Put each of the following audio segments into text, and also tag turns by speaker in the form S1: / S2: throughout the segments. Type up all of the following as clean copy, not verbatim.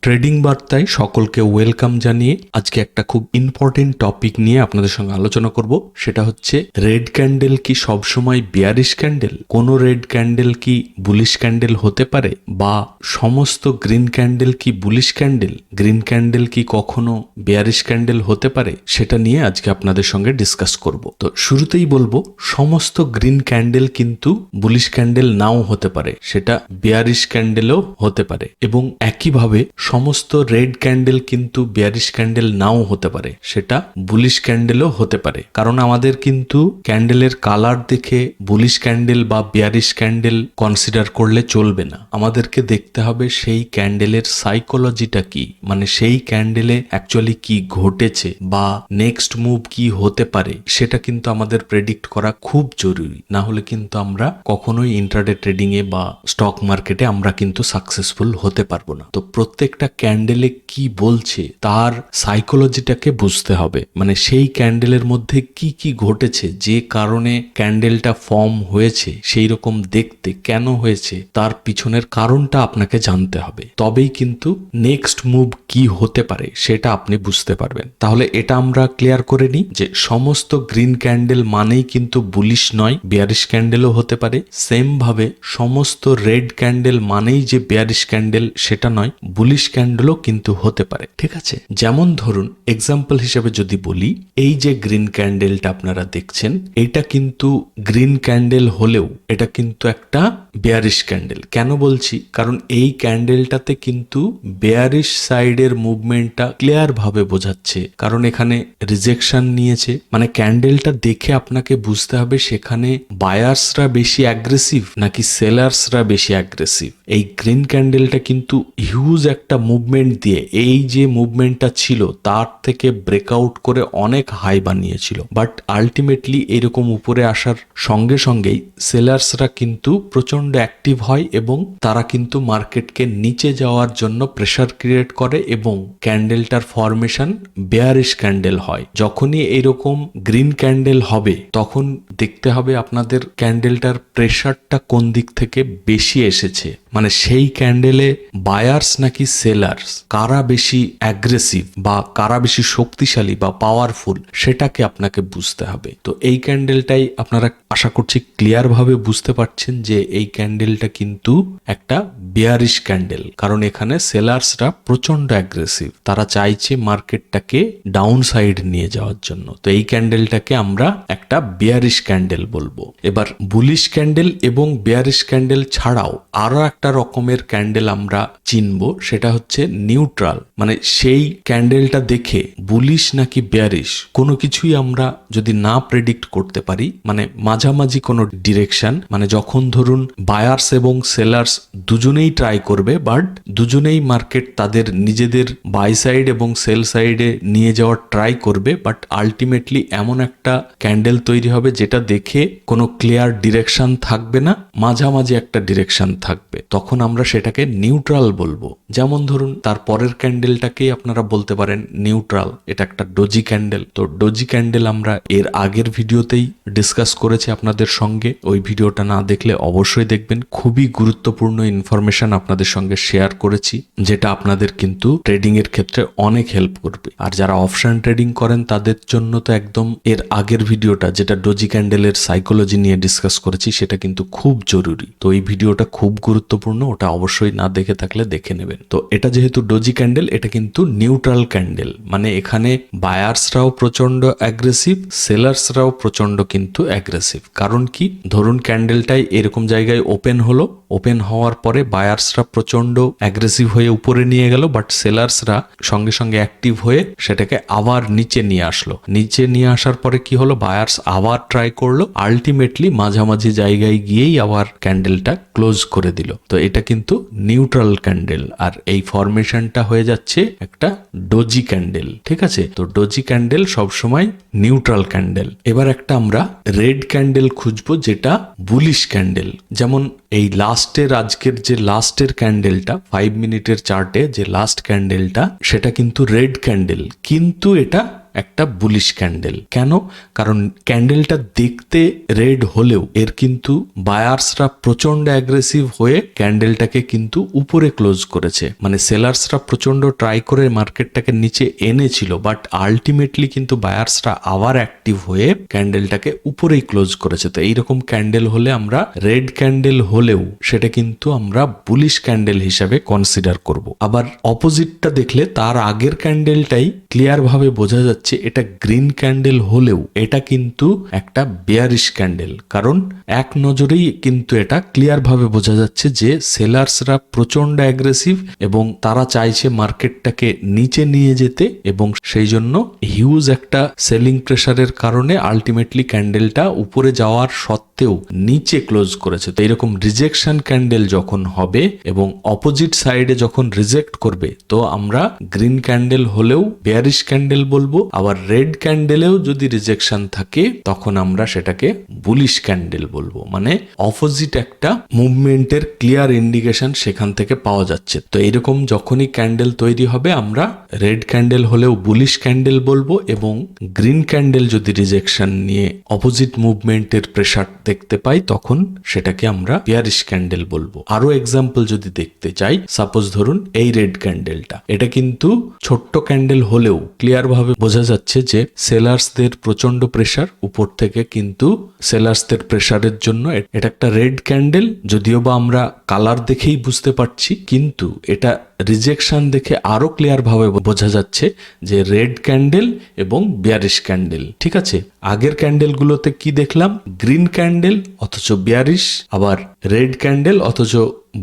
S1: Trading বার্তায় সকলকে welcome জানিয়ে আজকে একটা খুব ইম্পর্টেন্ট টপিক নিয়ে আপনাদের সঙ্গে আলোচনা করব। সেটা হচ্ছে রেড ক্যান্ডেল কি সবসময় বিয়ারিশ ক্যান্ডেল, কোনো রেড ক্যান্ডেল কি বুলিশ ক্যান্ডেল হতে পারে, বা সমস্ত গ্রিন ক্যান্ডেল কি বুলিশ ক্যান্ডেল, গ্রিন ক্যান্ডেল কি কখনো বিয়ারিশ ক্যান্ডেল হতে পারে, সেটা নিয়ে আজকে আপনাদের সঙ্গে ডিসকাস করব। তো শুরুতেই বলবো, সমস্ত গ্রিন ক্যান্ডেল কিন্তু বুলিশ ক্যান্ডেল নাও হতে পারে, সেটা বিয়ারিশ ক্যান্ডেলও হতে পারে, এবং একইভাবে সমস্ত রেড ক্যান্ডেল কিন্তু বিয়ারিশ ক্যান্ডেল নাও হতে পারে, সেটা বুলিশ ক্যান্ডেলও হতে পারে। কারণ আমাদের কিন্তু ক্যান্ডেলের কালার দেখে বুলিশ ক্যান্ডেল বা বিয়ারিশ ক্যান্ডেল কনসিডার করলে চলবে না। আমাদেরকে দেখতে হবে সেই ক্যান্ডেলের সাইকোলজিটা কি, মানে সেই ক্যান্ডেলে অ্যাকচুয়ালি কি ঘটেছে বা নেক্সট মুভ কি হতে পারে, সেটা কিন্তু আমাদের প্রেডিক্ট করা খুব জরুরি। না হলে কিন্তু আমরা কখনোই ইন্ট্রাডে ট্রেডিং এ বা স্টক মার্কেটে আমরা কিন্তু সাকসেসফুল হতে পারবো না। তো প্রত্যেকটা ক্যান্ডেলে কি বলছে তার সাইকোলজিটাকে বুঝতে হবে, মানে সেই ক্যান্ডেলের মধ্যে কি কি ঘটেছে, যে কারণে ক্যান্ডেলটা ফর্ম হয়েছে, সেই রকম দেখতে কেন হয়েছে, তার পিছনের কারণটা আপনাকে জানতে হবে। তবেই কিন্তু নেক্সট মুভ কি হতে পারে সেটা আপনি বুঝতে পারবেন। তাহলে এটা আমরা ক্লিয়ার করে নিই যে সমস্ত গ্রিন ক্যান্ডেল মানেই কিন্তু বুলিশ নয়, বিয়ারিশ ক্যান্ডেলও হতে পারে। সেম ভাবে সমস্ত রেড ক্যান্ডেল মানেই যে বিয়ারিশ ক্যান্ডেল সেটা নয়, বুলিশ ক্যান্ডেলও কিন্তু হতে পারে। ঠিক আছে, যেমন ধরুন এক্সাম্পল হিসেবে যদি বলি, এই যে গ্রিন ক্যান্ডেলটা আপনারা দেখছেন, এটা কিন্তু গ্রিন ক্যান্ডেল হলেও এটা কিন্তু একটা বেয়ারিশ ক্যান্ডেল। কেন বলছি? কারণ এই ক্যান্ডেলটাতে কিন্তু বেয়ারিশ সাইডের মুভমেন্টটা ক্লিয়ার ভাবে বোঝাচ্ছে, কারণ এখানে রিজেকশন নিয়েছে। মানে ক্যান্ডেলটা দেখে আপনাকে বুঝতে হবে সেখানে বায়ার্সরা বেশি অ্যাগ্রেসিভ নাকি সেলার্সরা বেশি অ্যাগ্রেসিভ। এই গ্রিন ক্যান্ডেলটা কিন্তু হিউজ একটা মুভমেন্ট দিয়ে, এই যে মুভমেন্টটা ছিল তার থেকে ব্রেকআউট করে অনেক হাই বানিয়েছিল, বাট আলটিমেটলি এরকম উপরে আসার সঙ্গে সঙ্গেই সেলার্সরা কিন্তু প্রচন্ড অ্যাক্টিভ হয় এবং তারা কিন্তু মার্কেটকে নিচে যাওয়ার জন্য প্রেসার ক্রিয়েট করে এবং ক্যান্ডেলটার ফরমেশন বেয়ারিশ ক্যান্ডেল হয়। যখনই এরকম গ্রিন ক্যান্ডেল হবে তখন দেখতে হবে আপনাদের ক্যান্ডেলটার প্রেসারটা কোন দিক থেকে বেশি এসেছে, মানে সেই ক্যান্ডেলে বায়ার্স নাকি সেলার্স, কারা বেশি অ্যাগ্রেসিভ বা কারা বেশি শক্তিশালী বা পাওয়ারফুল, সেটাকে আপনাকে বুঝতে হবে। তো এই ক্যান্ডেলটাই আপনারা আশা করছি ক্লিয়ার ভাবে বুঝতে পারছেন যে এই ক্যান্ডেলটা কিন্তু একটা বিয়ারিশ ক্যান্ডেল, কারণ এখানে সেলার্সরা প্রচন্ড অ্যাগ্রেসিভ, তারা চাইছে মার্কেটটাকে ডাউন সাইড নিয়ে যাওয়ার জন্য। তো এই ক্যান্ডেলটাকে আমরা একটা বিয়ারিশ ক্যান্ডেল বলবো। এবার বুলিশ ক্যান্ডেল এবং বিয়ারিশ ক্যান্ডেল ছাড়াও আরো একটা রকমের ক্যান্ডেল আমরা চিনবো, সেটা হচ্ছে নিউট্রাল। মানে সেই ক্যান্ডেলটা দেখে বুলিশ নাকি বিয়ারিশ কোনো কিছুই আমরা যদি না প্রেডিক্ট করতে পারি, মানে মাঝামাঝি কোনো ডিরেকশন, মানে যখন ধরুন বায়ার্স এবং সেলার্স দুজনেই ট্রাই করবে, বাট দুজনেই মার্কেট তাদের নিজেদের বাই সাইড এবং সেল সাইডে নিয়ে যাওয়ার ট্রাই করবে, বাট আলটিমেটলি এমন একটা ক্যান্ডেল তৈরি হবে যেটা দেখে কোনো ক্লিয়ার ডিরেকশন থাকবে না, মাঝামাঝি একটা ডিরেকশন থাকবে, তখন আমরা সেটাকে নিউট্রাল বলবো। যেমন ধরুন তার পরের ক্যান্ডেলটাকেই আপনারা বলতে পারেন নিউট্রাল, এটা একটা ডোজি ক্যান্ডেল। তো ডোজি ক্যান্ডেল আমরা এর আগের ভিডিওতেই ডিসকাস করেছি আপনাদের সঙ্গে, ওই ভিডিওটা না দেখলে অবশ্যই দেখবেন। খুবই গুরুত্বপূর্ণ ইনফরমেশন আপনাদের সঙ্গে শেয়ার করেছি, যেটা আপনাদের কিন্তু ট্রেডিং এর ক্ষেত্রে অনেক হেল্প করবে। আর যারা অপশন ট্রেডিং করেন তাদের জন্য তো একদম এর আগের ভিডিওটা, যেটা ডোজি ক্যান্ডেলের সাইকোলজি নিয়ে ডিসকাস করেছি, সেটা কিন্তু খুব জরুরি। তো এই ভিডিওটা খুব গুরুত্বপূর্ণ, ওটা অবশ্যই না দেখে থাকলে দেখে নেবেন। তো এটা যেহেতু ডোজি ক্যান্ডেল, এটা কিন্তু নিউট্রাল ক্যান্ডেল, মানে এখানে বায়ার্সরাও প্রচন্ড অ্যাগ্রেসিভ, সেলার্সরাও প্রচন্ড কিন্তু অ্যাগ্রেসিভ। কারণ কি, ধরুন ক্যান্ডেলটাই এরকম জায়গায় ওপেন হলো, ওপেন হওয়ার পরে বায়ার্সরা প্রচন্ড অ্যাগ্রেসিভ হয়ে উপরে নিয়ে গেল, বাট সেলার্সরা সঙ্গে সঙ্গে অ্যাক্টিভ হয়ে সেটাকে আবার নিচে নিয়ে আসলো। নিচে নিয়ে আসার পরে কি হলো, বায়ার্স আবার ট্রাই করলো, আলটিমেটলি মাঝামাঝি জায়গায় গিয়েই আবার ক্যান্ডেলটা ক্লোজ করে দিল। তো এটা কিন্তু নিউট্রাল ক্যান্ডেল, আর এই ফরমেশনটা হয়ে যাচ্ছে একটা ডোজি ক্যান্ডেল। ঠিক আছে, তো ডোজি ক্যান্ডেল সবসময় নিউট্রাল ক্যান্ডেল। এবার একটা আমরা রেড ক্যান্ডেল খুঁজবো যেটা বুলিশ ক্যান্ডেল। যেমন এই লাস্টের, আজকের যে লাস্টের ক্যান্ডেলটা 5 মিনিটের চার্টে যে লাস্ট ক্যান্ডেলটা, সেটা কিন্তু রেড ক্যান্ডেল, কিন্তু এটা একটা বুলিশ ক্যান্ডেল। কেন? কারণ ক্যান্ডেলটা দেখতে রেড হলেও এর কিন্তু বায়ার্সরা প্রচন্ড অ্যাগ্রেসিভ হয়ে ক্যান্ডেলটাকে কিন্তু উপরে ক্লোজ করেছে, মানে সেলার্সরা প্রচন্ড ট্রাই করে মার্কেটটাকে নিচে এনেছিল, বাট আলটিমেটলি কিন্তু বায়ার্সরা আবার অ্যাক্টিভ হয়ে ক্যান্ডেলটাকে উপরেই ক্লোজ করেছে। তো এইরকম ক্যান্ডেল হলে আমরা রেড ক্যান্ডেল হলেও সেটা কিন্তু আমরা বুলিশ ক্যান্ডেল হিসাবে কনসিডার করব। আবার অপোজিটটা দেখলে তার আগের ক্যান্ডেলটাই ক্লিয়ার ভাবে বোঝা যাচ্ছে এটা গ্রিন ক্যান্ডেল হলেও এটা কিন্তু একটা বেয়ারিশ ক্যান্ডেল, কারণ এক নজরেই কিন্তু এটা ক্লিয়ার ভাবে বোঝা যাচ্ছে যে সেলার্সরা প্রচন্ড অ্যাগ্রেসিভ এবং তারা চাইছে মার্কেটটাকে নিচে নিয়ে যেতে, এবং সেই জন্য হিউজ একটা সেলিং প্রেসারের কারণে আলটিমেটলি ক্যান্ডেলটা উপরে যাওয়ার সত্ত্বেও নিচে ক্লোজ করেছে। তো এরকম রিজেকশন ক্যান্ডেল যখন হবে এবং অপোজিট সাইডে যখন রিজেক্ট করবে, তো আমরা গ্রিন ক্যান্ডেল হলেও বেয়ারিশ ক্যান্ডেল বলবো। আবার রেড ক্যান্ডেলেও যদি রিজেকশন থাকে তখন আমরা সেটাকে বুলিশ ক্যান্ডেল বলবো, মানে অপোজিট একটা মুভমেন্টের ক্লিয়ার ইন্ডিকেশন সেখান থেকে পাওয়া যাচ্ছে। তো এরকম যখনই ক্যান্ডেল তৈরি হবে আমরা রেড ক্যান্ডেল হলেও বুলিশ ক্যান্ডেল বলবো, এবং গ্রিন ক্যান্ডেল যদি রিজেকশন নিয়ে অপোজিট মুভমেন্টের প্রেসার দেখতে পাই তখন সেটাকে আমরা বেয়ারিশ ক্যান্ডেল বলবো। আরো এক্সাম্পল যদি দেখতে চাই, সাপোজ ধরুন এই রেড ক্যান্ডেলটা, এটা কিন্তু ছোট্ট ক্যান্ডেল হলেও ক্লিয়ার ভাবে বোঝা যাচ্ছে যে সেলার্সদের প্রচন্ড প্রেসার উপর থেকে, কিন্তু সেলার্সদের প্রেসারের জন্য এটা একটা রেড ক্যান্ডেল, যদিও বা আমরা কালার দেখেই বুঝতে পারছি, কিন্তু এটা রিজেকশন দেখে আরো ক্লিয়ার ভাবে বোঝা যাচ্ছে যে রেড ক্যান্ডেল এবং বেয়ারিশ ক্যান্ডেল। ঠিক আছে, আগের ক্যান্ডেলগুলোতে কি দেখলাম? গ্রিন ক্যান্ডেল অথচ বেয়ারিশ, আবার রেড ক্যান্ডেল অথচ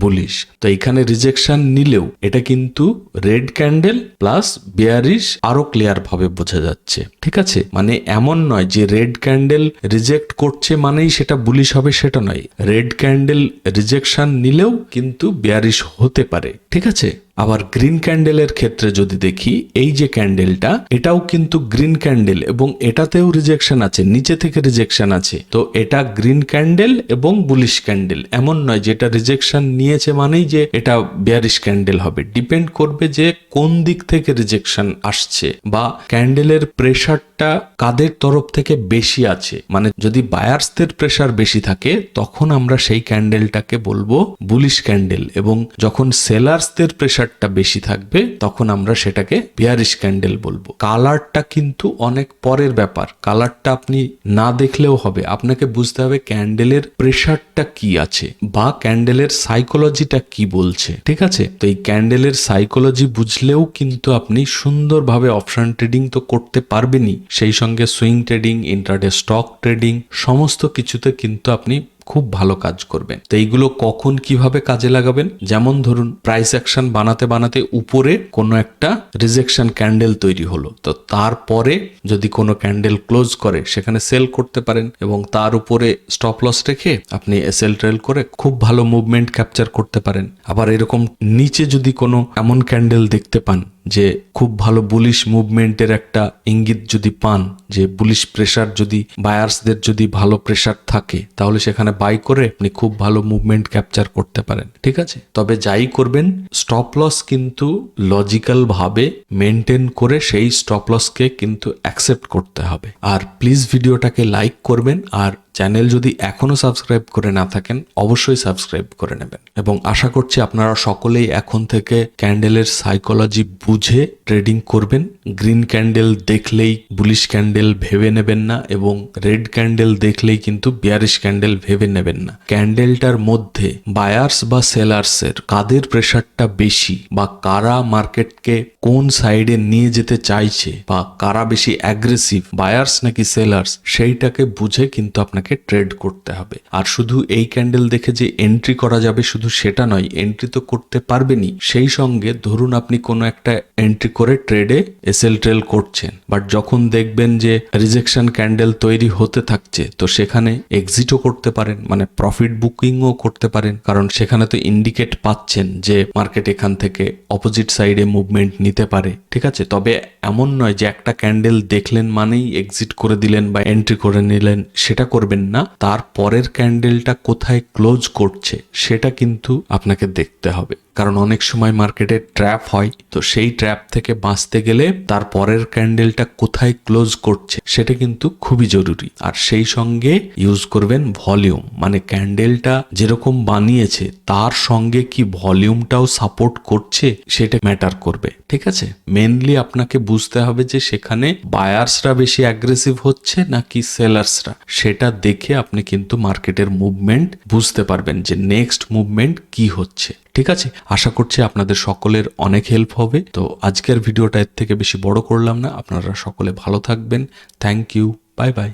S1: বুলিশ। তো এখানে রিজেকশন নিলেও এটা কিন্তু রেড ক্যান্ডেল প্লাস বেয়ারিশ আরো ক্লিয়ার ভাবে বোঝা যাচ্ছে। ঠিক আছে, মানে এমন নয় যে রেড ক্যান্ডেল রিজেক্ট করছে মানেই সেটা বুলিশ হবে, সেটা নয়। রেড ক্যান্ডেল রিজেকশন নিলেও কিন্তু বেয়ারিশ হতে পারে। ঠিক আছে, আবার গ্রিন ক্যান্ডেলের ক্ষেত্রে যদি দেখি, এই যে ক্যান্ডেলটা, এটাও কিন্তু গ্রিন ক্যান্ডেল এবং এটাতেও রিজেকশন আছে, নিচে থেকে রিজেকশন আছে। তো এটা গ্রিন ক্যান্ডেল এবং বুলিশ ক্যান্ডেল, এমন নয় যে এটা রিজেকশন নিয়েছে মানেই যে এটা বেয়ারিশ ক্যান্ডেল হবে। ডিপেন্ড করবে যে কোন দিক থেকে রিজেকশন আসছে বা ক্যান্ডেলের প্রেসারটা কাদের তরফ থেকে বেশি আছে। মানে যদি বায়ার্সদের প্রেসার বেশি থাকে তখন আমরা সেই ক্যান্ডেলটাকে বলবো বুলিশ ক্যান্ডেল, এবং যখন সেলার্সদের প্রেসারটা বেশি থাকবে তখন আমরা সেটাকে বেয়ারিশ ক্যান্ডেল বলবো। কালারটা কিন্তু অনেক পরের ব্যাপার, কালারটা আপনি না দেখলেও হবে, আপনাকে বুঝতে হবে ক্যান্ডেলের প্রেসারটা কি আছে বা ক্যান্ডেলের সাইকোলজিটা কি বলছে। ঠিক আছে, তো এই ক্যান্ডেলের সাইকোলজি বুঝলেও কিন্তু আপনি সুন্দরভাবে অপশন ট্রেডিং তো করতে পারবেনই, সেই সঙ্গে swing trading, intraday stock trading, সমস্ত কিছুতে কিন্তু আপনি খুব ভালো কাজ করবেন। তো এইগুলো কখন কিভাবে কাজে লাগাবেন? যেমন ধরুন প্রাইস অ্যাকশন বানাতে বানাতে উপরে কোনো একটা রিজেকশন ক্যান্ডেল তৈরি হলো, তো তারপরে যদি কোনো ক্যান্ডেল ক্লোজ করে সেখানে সেল করতে পারেন এবং তার উপরে স্টপ লস রেখে আপনি সেল ট্রেল করে খুব ভালো মুভমেন্ট ক্যাপচার করতে পারেন। আবার এরকম নিচে যদি কোনো এমন ক্যান্ডেল দেখতে পান যে খুব ভালো বুলিশ মুভমেন্টের একটা ইঙ্গিত যদি পান, যে বুলিশ প্রেসার যদি বায়ার্সদের যদি ভালো প্রেসার থাকে, তাহলে সেখানে বাই করে আপনি খুব ভালো মুভমেন্ট ক্যাপচার করতে পারেন। ঠিক আছে, তবে যাই করবেন স্টপ লস কিন্তু লজিক্যাল ভাবে মেনটেন করে সেই স্টপ লসকে কিন্তু অ্যাকসেপ্ট করতে হবে। আর প্লিজ ভিডিওটাকে লাইক করবেন, আর চ্যানেল যদি এখনো সাবস্ক্রাইব করে না থাকেন অবশ্যই সাবস্ক্রাইব করে নেবেন। এবং আশা করছি আপনারা সকলেই এখন থেকে ক্যান্ডেলের সাইকোলজি বুঝে ট্রেডিং করবেন। গ্রিন ক্যান্ডেল দেখলেই বুলিশ ক্যান্ডেল ভেবে নেবেন না, এবং রেড ক্যান্ডেল দেখলেই কিন্তু বেয়ারিশ ক্যান্ডেল ভেবে নেবেন না। ক্যান্ডেলটার মধ্যে বায়ার্স বা সেলার্সের কাদের প্রেসারটা বেশি বা কারা মার্কেটকে কোন সাইডে নিয়ে যেতে চাইছে বা কারা বেশি অ্যাগ্রেসিভ, বায়ার্স নাকি সেলার্স, সেইটাকে বুঝে কিন্তু আপনাকে ট্রেড করতে হবে। আর শুধু এই ক্যান্ডেল দেখে যে এন্ট্রি করা যাবে শুধু সেটা নয়, এন্ট্রি তো করতে পারবেনই, সেই সঙ্গে ধরুন আপনি কোনো একটা এন্ট্রি করে ট্রেডে এসএল ট্রেল করছেন, বাট যখন দেখবেন যে রিজেকশন ক্যান্ডেল তৈরি হতে থাকছে তো সেখানে এক্সিটও করতে পারেন, মানে প্রফিট বুকিংও করতে পারেন, কারণ সেখানে তো ইন্ডিকেট পাচ্ছেন যে মার্কেট এখান থেকে অপোজিট সাইডে মুভমেন্ট নিতে পারে। ঠিক আছে, তবে এমন নয় যে একটা ক্যান্ডেল দেখলেন মানেই এক্সিট করে দিলেন বা এন্ট্রি করে নিলেন, সেটা করবেন পারবেন না, তার পরের ক্যান্ডেলটা কোথায় ক্লোজ করছে সেটা কিন্তু আপনাকে দেখতে হবে। কারণ অনেক সময় মার্কেটে ট্র্যাপ হয়, তো সেই ট্র্যাপ থেকে বাঁচতে গেলে তার পরের ক্যান্ডেলটা কোথায় ক্লোজ করছে সেটা কিন্তু খুবই জরুরি। আর সেই সঙ্গে ইউজ করবেন ভলিউম, মানে ক্যান্ডেলটা যেরকম বানিয়েছে তার সঙ্গে কি ভলিউমটাও সাপোর্ট করছে সেটা ম্যাটার করবে। ঠিক আছে, মেনলি আপনাকে বুঝতে হবে যে সেখানে বায়ার্সরা বেশি অ্যাগ্রেসিভ হচ্ছে নাকি সেলার্সরা, সেটা দেখে আপনি কিন্তু মার্কেটের মুভমেন্ট বুঝতে পারবেন যে নেক্সট মুভমেন্ট কি হচ্ছে। ঠিক আছে, আশা করছি আপনাদের সকলের অনেক হেল্প হবে। তো আজকের ভিডিওটা এর থেকে বেশি বড় করলাম না, আপনারা সকলে ভালো থাকবেন। Thank you, bye by.